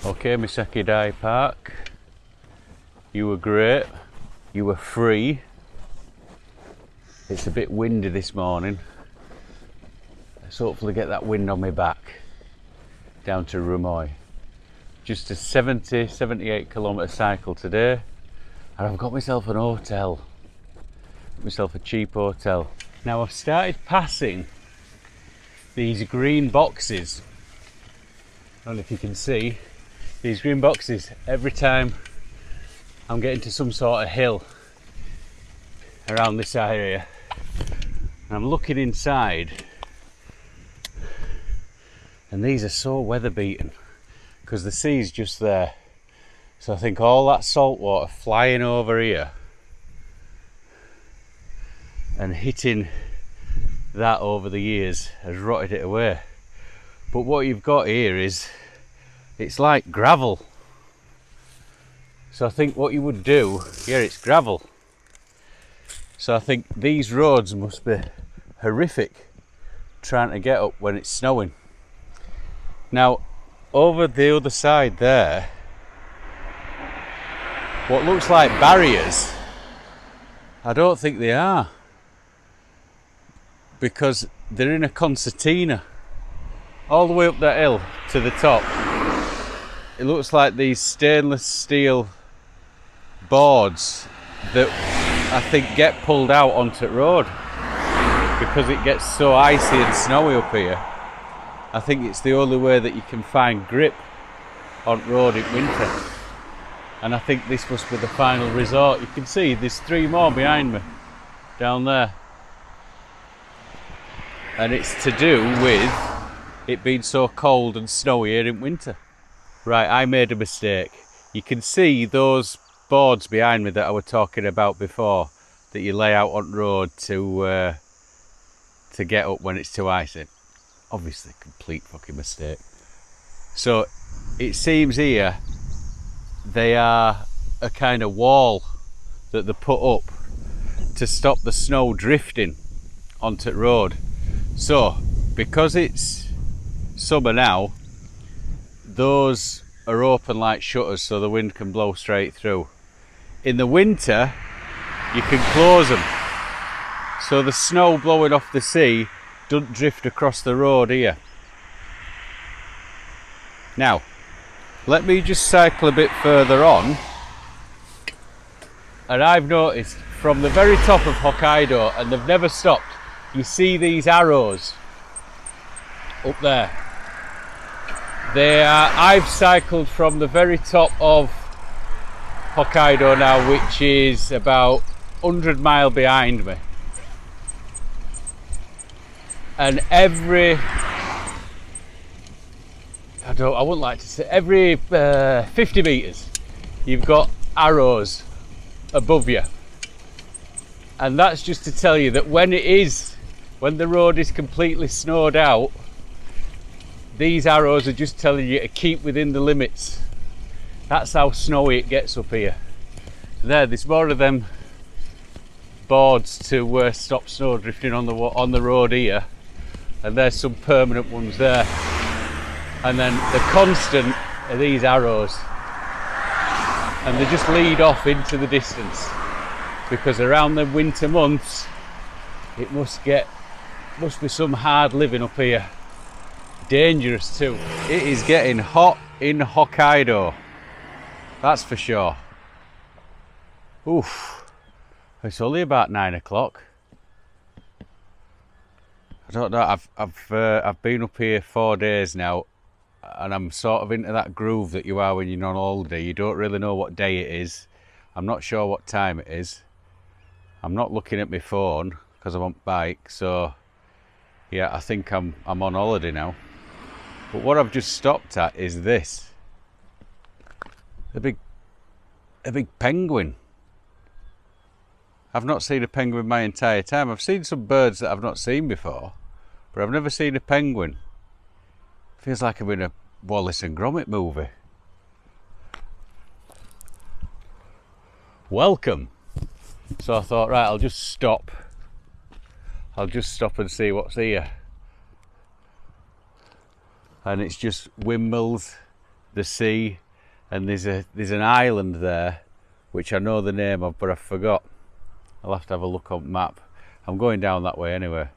Okay, Miasakidai Park. You were great. You were free. It's a bit windy this morning. Let's hopefully get that wind on my back down to Rumoi. Just a 78 kilometre cycle today, and I've got myself an hotel. Got myself a cheap hotel. Now I've started passing these green boxes. I don't know if you can see these green boxes every time I'm getting to some sort of hill around this area. And I'm looking inside, and these are so weather beaten because the sea's just there. So I think all that salt water flying over here and hitting that over the years has rotted it away. But what you've got here is, it's like gravel. So I think what you would do, yeah, it's gravel. So I think these roads must be horrific trying to get up when it's snowing. Now, over the other side there, what looks like barriers, I don't think they are, because they're in a concertina all the way up that hill to the top. It looks like these stainless steel boards that I think get pulled out onto the road because it gets so icy and snowy up here. I think it's the only way that you can find grip on road in winter, and I think this must be the final resort. You can see there's 3 more behind me down there, and it's to do with it being so cold and snowy here in winter. Right, I made a mistake. You can see those boards behind me that I was talking about before, that you lay out on the road to get up when it's too icy. Obviously, complete fucking mistake. So it seems here they are a kind of wall that they put up to stop the snow drifting onto the road. So because it's summer now, those are open like shutters so the wind can blow straight through. In the winter, you can close them so the snow blowing off the sea doesn't drift across the road here. Now, let me just cycle a bit further on, and I've noticed from the very top of Hokkaido, and they've never stopped, you see these arrows up there. I've cycled from the very top of Hokkaido now, which is about 100 miles behind me, and every 50 meters you've got arrows above you, and that's just to tell you that when the road is completely snowed out, these arrows are just telling you to keep within the limits. That's how snowy it gets up here. There's more of them boards to stop snow drifting on the road here, and there's some permanent ones there. And then the constant are these arrows, and they just lead off into the distance, because around the winter months it must be some hard living up here. Dangerous too. It is getting hot in Hokkaido, that's for sure. Oof, it's only about 9 o'clock. I don't know, I've been up here 4 days now, and I'm sort of into that groove that you are when you're on holiday. You don't really know what day it is. I'm not sure what time it is. I'm not looking at my phone because I'm on bike, so yeah, I think I'm on holiday now. But what I've just stopped at is this. A big penguin. I've not seen a penguin my entire time. I've seen some birds that I've not seen before, but I've never seen a penguin. Feels like I'm in a Wallace and Gromit movie. Welcome. So I thought, right, I'll just stop and see what's here. And it's just windmills the sea, and there's an island there which I know the name of, but I forgot. I'll have to have a look on the map. I'm going down that way anyway.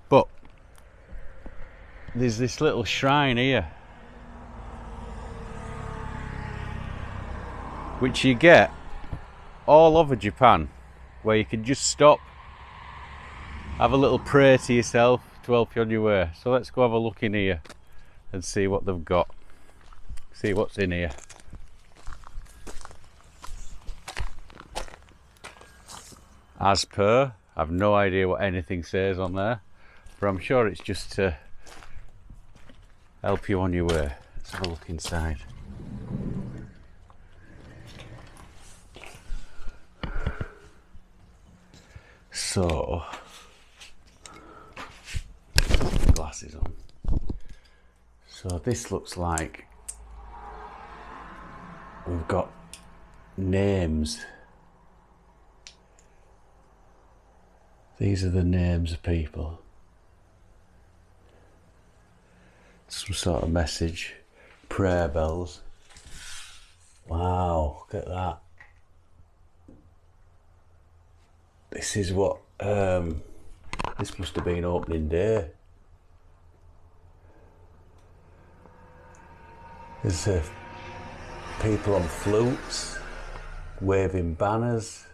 But there's this little shrine here which you get all over Japan, where you can just stop, have a little prayer to yourself to help you on your way. So let's go have a look in here and see what they've got, see what's in here. As per, I've no idea what anything says on there, but I'm sure it's just to help you on your way. Let's have a look inside. So, glasses on. So this looks like we've got names. These are the names of people. Some sort of message. Prayer bells. Wow, look at that. This is what, this must have been opening day. There's people on flutes, waving banners.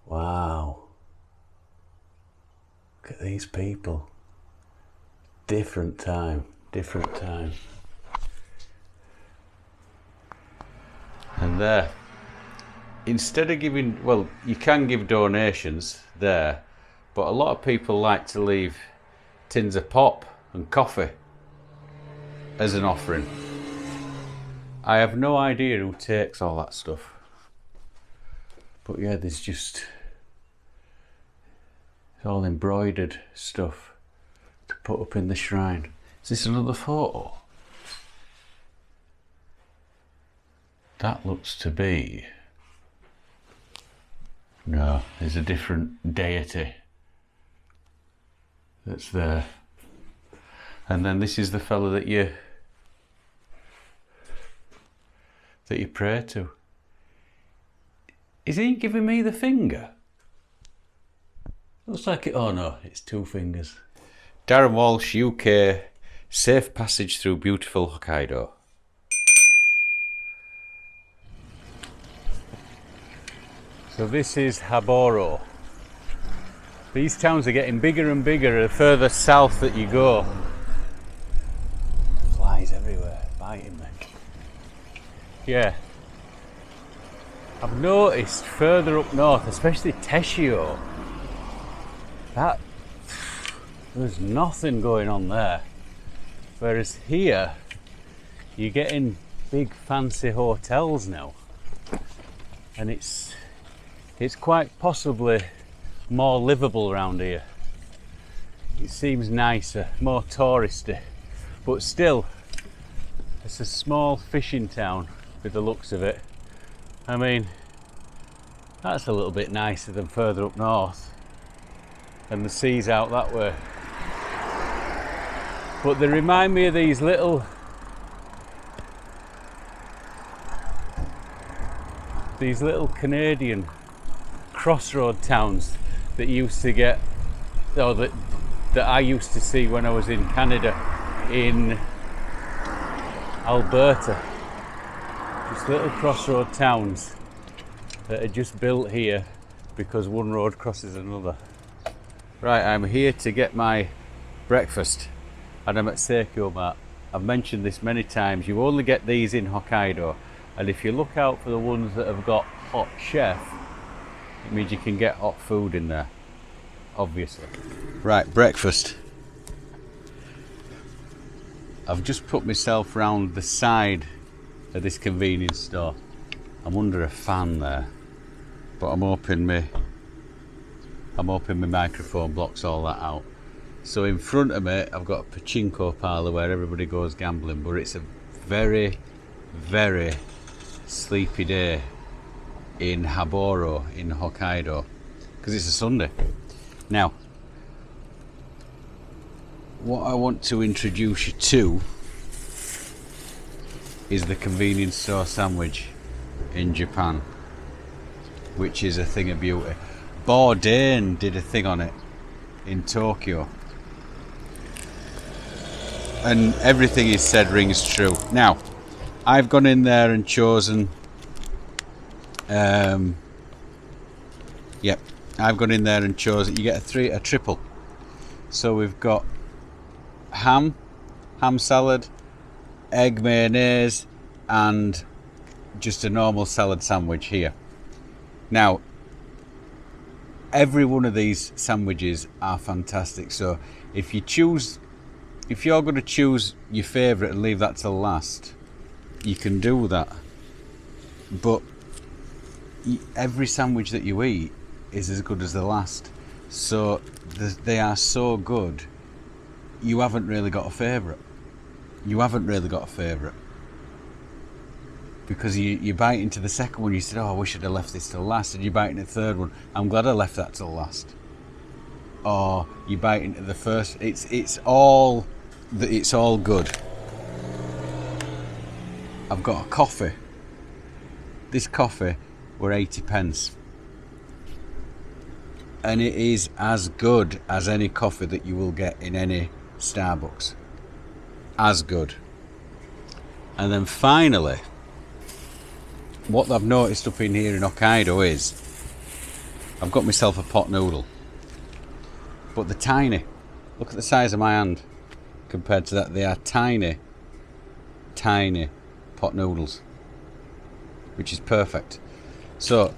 Wow. Look at these people. Different time, different time. And there, instead of giving, well, you can give donations there, but a lot of people like to leave tins of pop and coffee as an offering. I have no idea who takes all that stuff. But yeah, there's just, it's all embroidered stuff to put up in the shrine. Is this another photo? That looks to be, no, there's a different deity that's there. And then this is the fella that you pray to. Is he giving me the finger? Looks like it, oh no, it's two fingers. Darren Walsh, UK, safe passage through beautiful Hokkaido. So this is Haboro. These towns are getting bigger and bigger the further south that you go. Flies everywhere, biting me. Yeah. I've noticed further up north, especially Teshio, that there's nothing going on there. Whereas here, you're getting big fancy hotels now. And it's quite possibly more livable around here. It seems nicer, more touristy, but still, it's a small fishing town with the looks of it. I mean, that's a little bit nicer than further up north, and the sea's out that way. But they remind me of these little Canadian crossroad towns that used to get, or that I used to see when I was in Canada, in Alberta. Just little crossroad towns that are just built here because one road crosses another. Right, I'm here to get my breakfast and I'm at Seikyo Mart. I've mentioned this many times, you only get these in Hokkaido, and if you look out for the ones that have got hot chef, it means you can get hot food in there, obviously. Right, breakfast. I've just put myself round the side of this convenience store. I'm under a fan there, but I'm hoping my microphone blocks all that out. So in front of me, I've got a pachinko parlour where everybody goes gambling, but it's a very, very sleepy day in Haboro in Hokkaido because it's a Sunday. Now, what I want to introduce you to is the convenience store sandwich in Japan, which is a thing of beauty. Bourdain did a thing on it in Tokyo, and everything he said rings true. Now, I've gone in there and chosen you get a triple. So we've got ham salad, egg mayonnaise, and just a normal salad sandwich here. Now, every one of these sandwiches are fantastic. So if you're going to choose your favourite and leave that till last, you can do that. But every sandwich that you eat is as good as the last. So they are so good, you haven't really got a favourite. Because you bite into the second one, you said, oh, I wish I'd have left this till last. And you bite into the third one, I'm glad I left that till last. Or you bite into the first, it's all good. I've got a coffee. This coffee were 80p. And it is as good as any coffee that you will get in any Starbucks. As good. And then finally, what I've noticed up in here in Hokkaido is I've got myself a pot noodle. But they're tiny. Look at the size of my hand compared to that. They are tiny, tiny pot noodles, which is perfect. So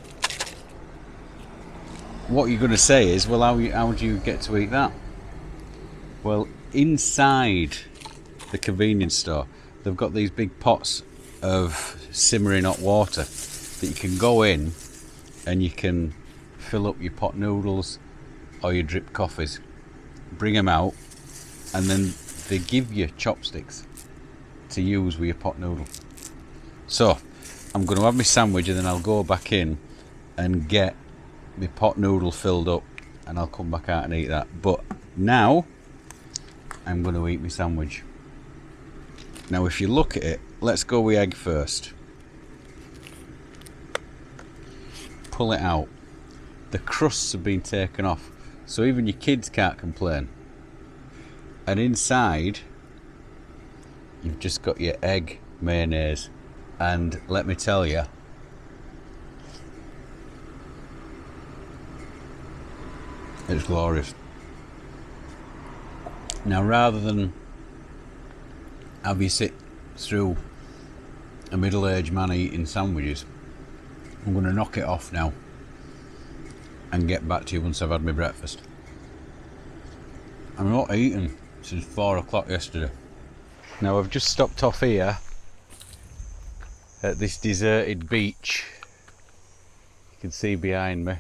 what you're going to say is, well, how do you get to eat that? Well, inside the convenience store, they've got these big pots of simmering hot water that you can go in and you can fill up your pot noodles or your drip coffees, bring them out, and then they give you chopsticks to use with your pot noodle. So I'm going to have my sandwich and then I'll go back in and get my pot noodle filled up and I'll come back out and eat that. But now I'm going to eat my sandwich. Now if you look at it, let's go with egg first. Pull it out. The crusts have been taken off, so even your kids can't complain. And inside you've just got your egg mayonnaise, and let me tell you, it's glorious. Now, rather than have you sit through a middle-aged man eating sandwiches, I'm going to knock it off now and get back to you once I've had my breakfast. I'm not eating since 4 o'clock yesterday. Now I've just stopped off here at this deserted beach. You can see behind me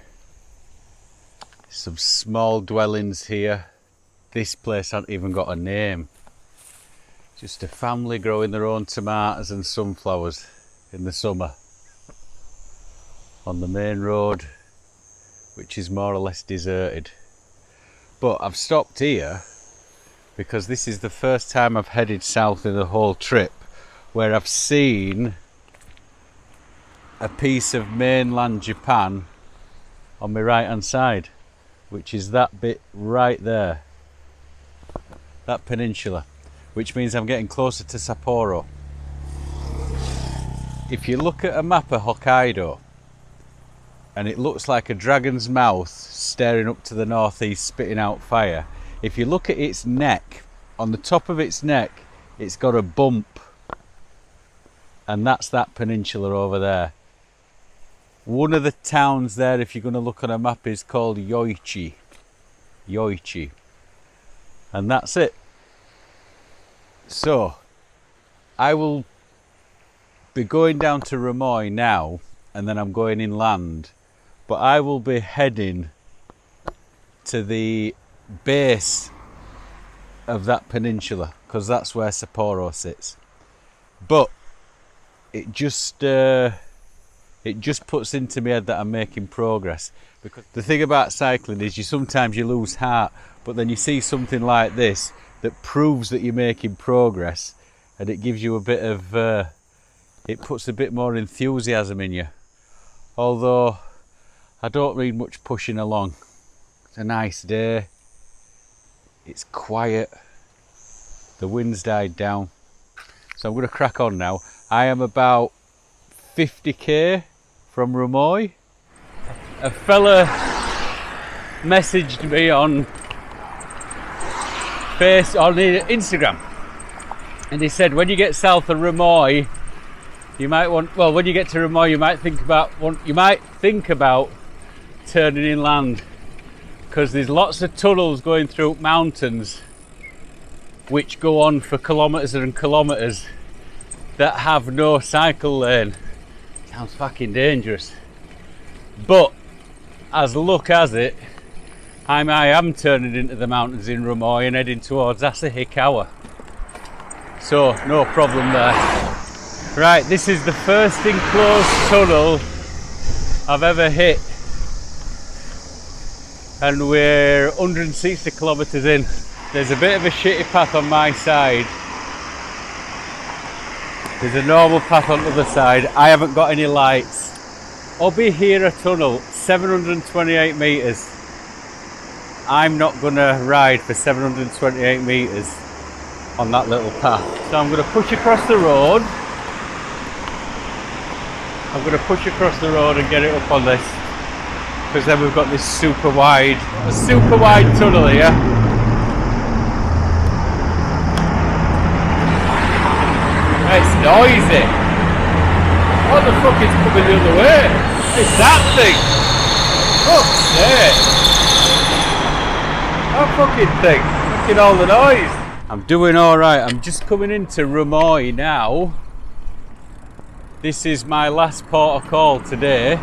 some small dwellings here. This place hasn't even got a name. Just a family growing their own tomatoes and sunflowers in the summer on the main road, which is more or less deserted. But I've stopped here because this is the first time I've headed south in the whole trip where I've seen a piece of mainland Japan on my right hand side, which is that bit right there, that peninsula, which means I'm getting closer to Sapporo. If you look at a map of Hokkaido, and it looks like a dragon's mouth staring up to the northeast, spitting out fire. If you look at its neck, on the top of its neck, it's got a bump, and that's that peninsula over there. One of the towns there, if you're going to look on a map, is called you.We. you.We. And that's it. So I will be going down to Rumoi now, and then I'm going inland, but I will be heading to the base of that peninsula because that's where Sapporo sits. But it just puts into my head that I'm making progress, because the thing about cycling is sometimes you lose heart, but then you see something like this that proves that you're making progress, and it gives you a bit of it puts a bit more enthusiasm in you. Although I don't need much pushing along. It's a nice day. It's quiet. The wind's died down. So I'm going to crack on now. I am about 50k from Rumoi. A fella messaged me on Instagram, and he said when you get south of Rumoi, you might want. Well, when you get to Rumoi, you might think about turning inland, because there's lots of tunnels going through mountains which go on for kilometres and kilometres that have no cycle lane. Sounds fucking dangerous. But as luck has it, I am turning into the mountains in Rumoi and heading towards Asahikawa. So no problem there. Right, this is the first enclosed tunnel I've ever hit. And we're 160 kilometres in. There's a bit of a shitty path on my side. There's a normal path on the other side. I haven't got any lights. Obihira tunnel, 728 metres. I'm not gonna ride for 728 metres on that little path. So I'm gonna push across the road. I'm gonna push across the road and get it up on this. Because then we've got this super wide tunnel here. It's noisy. What the fuck is coming the other way? It's that thing. Fuck's sake. That fucking thing. Fucking all the noise. I'm doing alright. I'm just coming into Rumoi now. This is my last port of call today.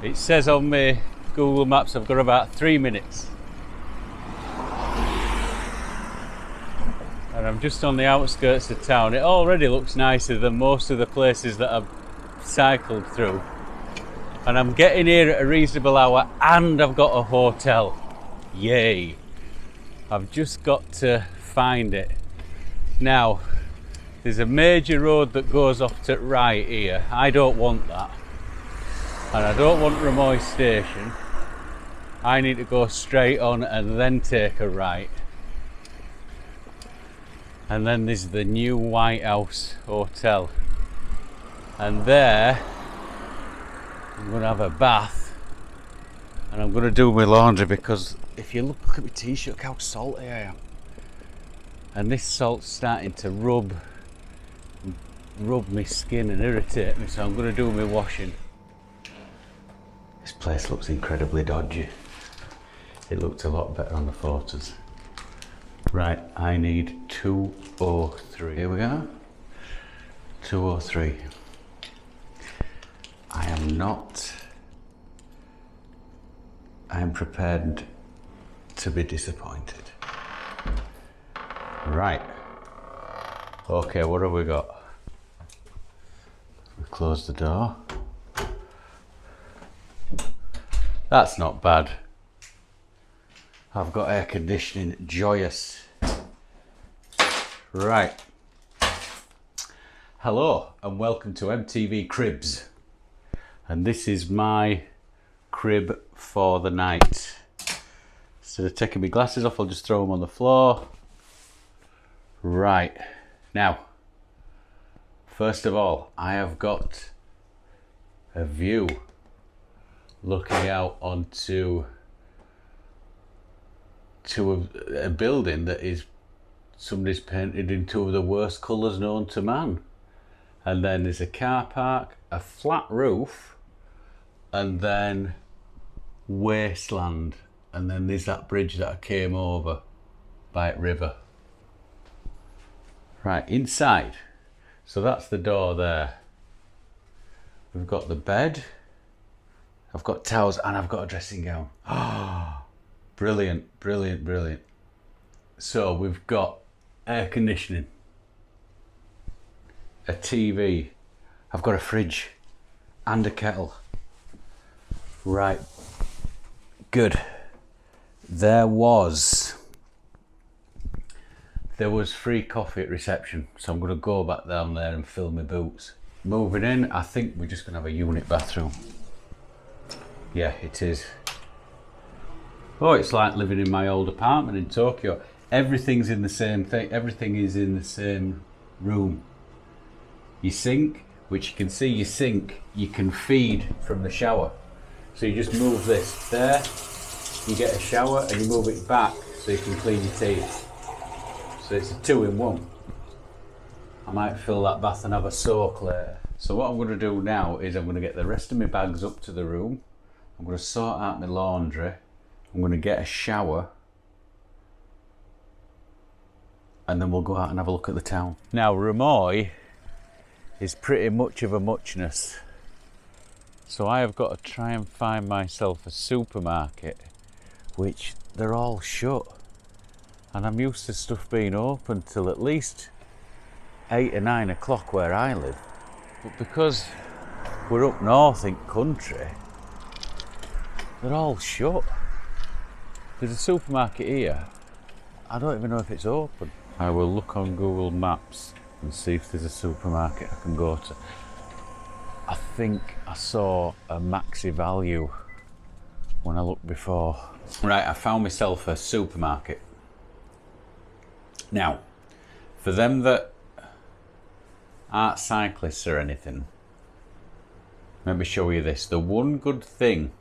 It says on my Google Maps I've got about 3 minutes. And I'm just on the outskirts of town. It already looks nicer than most of the places that I've cycled through. And I'm getting here at a reasonable hour and I've got a hotel. Yay. I've just got to find it. Now, there's a major road that goes off to right here. I don't want that. And I don't want Rumoi Station. I need to go straight on and then take a right. And then there's the new White House Hotel. And there, I'm going to have a bath. And I'm going to do my laundry because if you look at my t-shirt, look how salty I am. And this salt's starting to rub my skin and irritate me, so I'm going to do my washing. This place looks incredibly dodgy. It looked a lot better on the photos. Right, I need 203. Here we are. 203. I am prepared to be disappointed. Right. Okay, what have we got? We close the door. That's not bad. I've got air conditioning, joyous. Right. Hello and welcome to MTV Cribs. And this is my crib for the night. Instead of taking my glasses off, I'll just throw them on the floor. Right. Now, first of all, I have got a view looking out onto a building that is somebody's painted in two of the worst colours known to man. And then there's a car park, a flat roof, and then wasteland. And then there's that bridge that I came over by the river. Right, inside. So that's the door there. We've got the bed. I've got towels and I've got a dressing gown. Ah, brilliant, brilliant, brilliant. So we've got air conditioning, a TV, I've got a fridge and a kettle. Right, good. There was there was free coffee at reception, so I'm going to go back down there and fill my boots. Moving in, I think we're just going to have a unit bathroom. Yeah, it is. Oh, it's like living in my old apartment in Tokyo. Everything's in the same thing. Everything is in the same room. Your sink, which you can see your sink, you can feed from the shower. So you just move this there, you get a shower, and you move it back so you can clean your teeth. So it's a 2-in-1. I might fill that bath and have a soak later. So what I'm going to do now is I'm going to get the rest of my bags up to the room. I'm going to sort out my laundry. I'm going to get a shower. And then we'll go out and have a look at the town. Now, Rumoi is pretty much of a muchness. So I have got to try and find myself a supermarket, which they're all shut. And I'm used to stuff being open till at least 8 or 9 o'clock where I live. But because we're up north in country, they're all shut. There's a supermarket here. I don't even know if it's open. I will look on Google Maps and see if there's a supermarket I can go to. I think I saw a Maxi Value when I looked before. Right, I found myself a supermarket. Now, for them that aren't cyclists or anything, let me show you this. The one good thing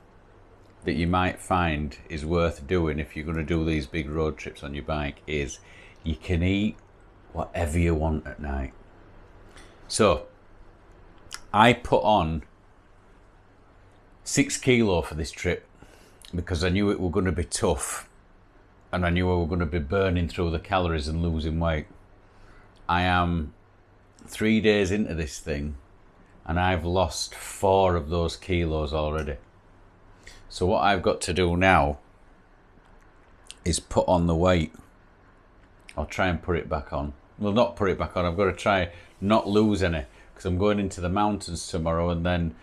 that you might find is worth doing if you're going to do these big road trips on your bike is you can eat whatever you want at night. So I put on 6 kilo for this trip because I knew it was going to be tough and I knew I was going to be burning through the calories and losing weight. I am 3 days into this thing and I've lost 4 of those kilos already. So what I've got to do now is put on the weight. I'll try and put it back on. Well, not put it back on. I've got to try not lose any because I'm going into the mountains tomorrow and then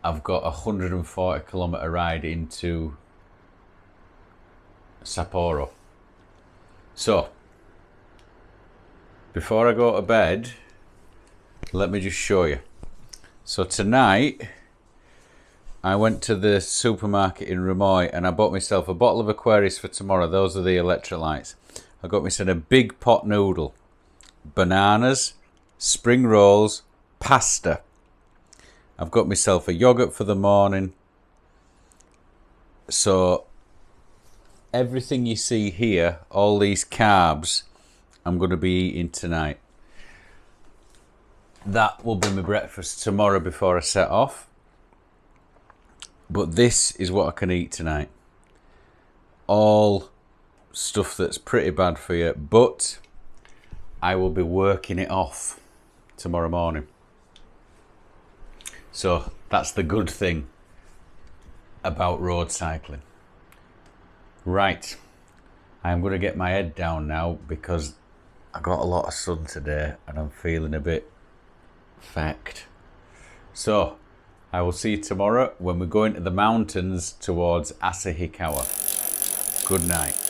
I've got a 140 kilometre ride into Sapporo. So, before I go to bed, let me just show you. So tonight, I went to the supermarket in Rumoi and I bought myself a bottle of Aquarius for tomorrow. Those are the electrolytes. I got myself a big pot noodle, bananas, spring rolls, pasta. I've got myself a yogurt for the morning. So everything you see here, all these carbs, I'm going to be eating tonight. That will be my breakfast tomorrow before I set off. But this is what I can eat tonight. All stuff that's pretty bad for you, but I will be working it off tomorrow morning. So that's the good thing about road cycling. Right, I'm going to get my head down now because I got a lot of sun today and I'm feeling a bit fact. So I will see you tomorrow when we go into the mountains towards Asahikawa. Good night.